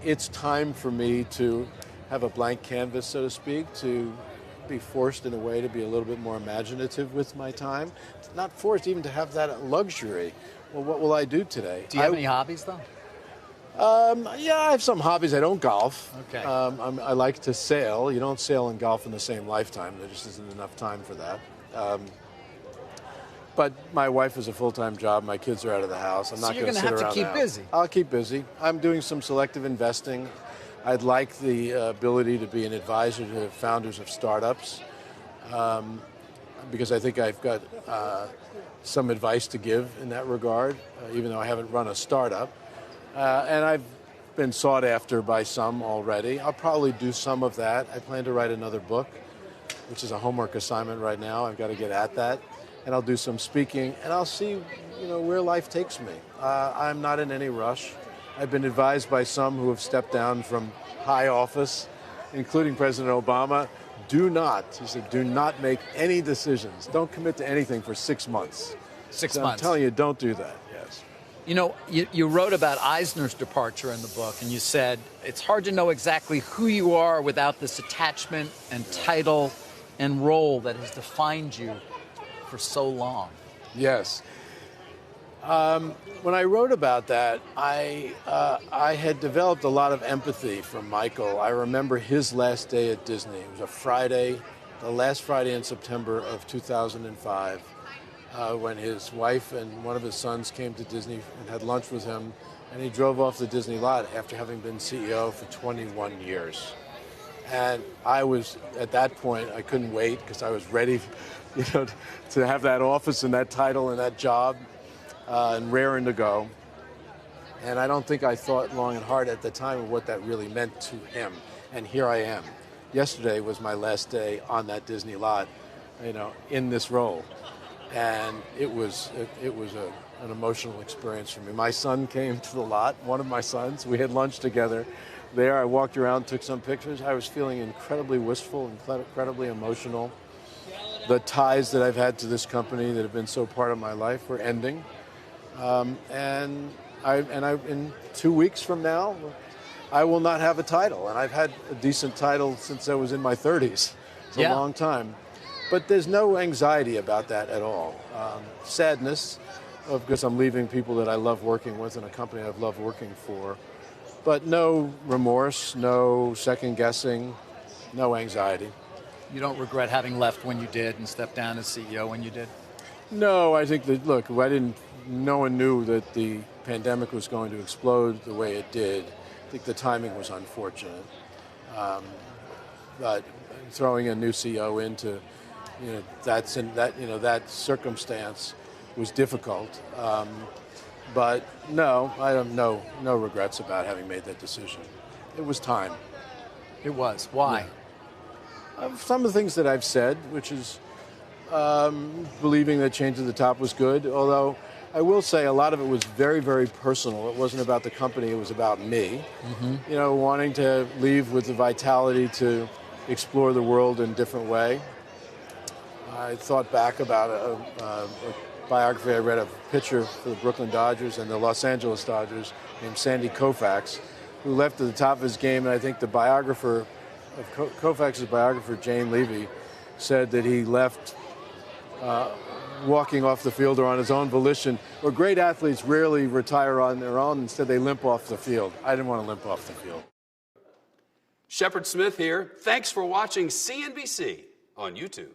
It's time for me to have a blank canvas, so to speak, to be forced in a way to be a little bit more imaginative with my time. Not forced even to have that luxury. Well, what will I do today? Do you have any hobbies, though? Yeah, I have some hobbies. I don't golf. Okay. I like to sail. You don't sail and golf in the same lifetime. There just isn't enough time for that. But my wife has a full-time job. My kids are out of the house. I'm not going to sit around. So you're going to have to keep busy. I'll keep busy. I'm doing some selective investing. I'd like the ability to be an advisor to founders of startups because I think I've got some advice to give in that regard, even though I haven't run a startup. And I've been sought after by some already. I'll probably do some of that. I plan to write another book, which is a homework assignment right now. I've got to get at that. And I'll do some speaking, and I'll see, where life takes me. I'm not in any rush. I've been advised by some who have stepped down from high office, including President Obama. He said, do not make any decisions. Don't commit to anything for 6 months. 6 So months. I'm telling you, don't do that, yes. You wrote about Eisner's departure in the book, and you said, it's hard to know exactly who you are without this attachment and title and role that has defined you for so long. Yes. When I wrote about that, I had developed a lot of empathy for Michael. I remember his last day at Disney. It was a Friday, the last Friday in September of 2005, when his wife and one of his sons came to Disney and had lunch with him, and he drove off the Disney lot after having been CEO for 21 years. And I was, at that point, I couldn't wait because I was ready, to have that office and that title and that job, and raring to go. And I don't think I thought long and hard at the time of what that really meant to him. And here I am. Yesterday was my last day on that Disney lot, in this role. And it was an emotional experience for me. My son came to the lot, one of my sons. We had lunch together there. I walked around, took some pictures. I was feeling incredibly wistful, incredibly emotional. The ties that I've had to this company that have been so part of my life were ending. And in 2 weeks from now, I will not have a title. And I've had a decent title since I was in my 30s. It's a long time. But there's no anxiety about that at all. Sadness, because I'm leaving people that I love working with and a company I've loved working for. But no remorse, no second guessing, no anxiety. You don't regret having left when you did and stepped down as CEO when you did? No, I think that, look, no one knew that the pandemic was going to explode the way it did. I think the timing was unfortunate. But throwing a new CEO into, that circumstance was difficult. But no, I have no regrets about having made that decision. It was time. It was. Why? Yeah. Some of the things that I've said, which is believing that Change to the Top was good, although I will say a lot of it was very, very personal. It wasn't about the company, it was about me. Mm-hmm. Wanting to leave with the vitality to explore the world in a different way. I thought back about a biography. I read a pitcher for the Brooklyn Dodgers and the Los Angeles Dodgers named Sandy Koufax, who left at the top of his game, and I think the biographer of Koufax's biographer, Jane Levy, said that he left walking off the field or on his own volition, where great athletes rarely retire on their own. Instead, they limp off the field. I didn't want to limp off the field. Shepard Smith here. Thanks for watching CNBC on YouTube.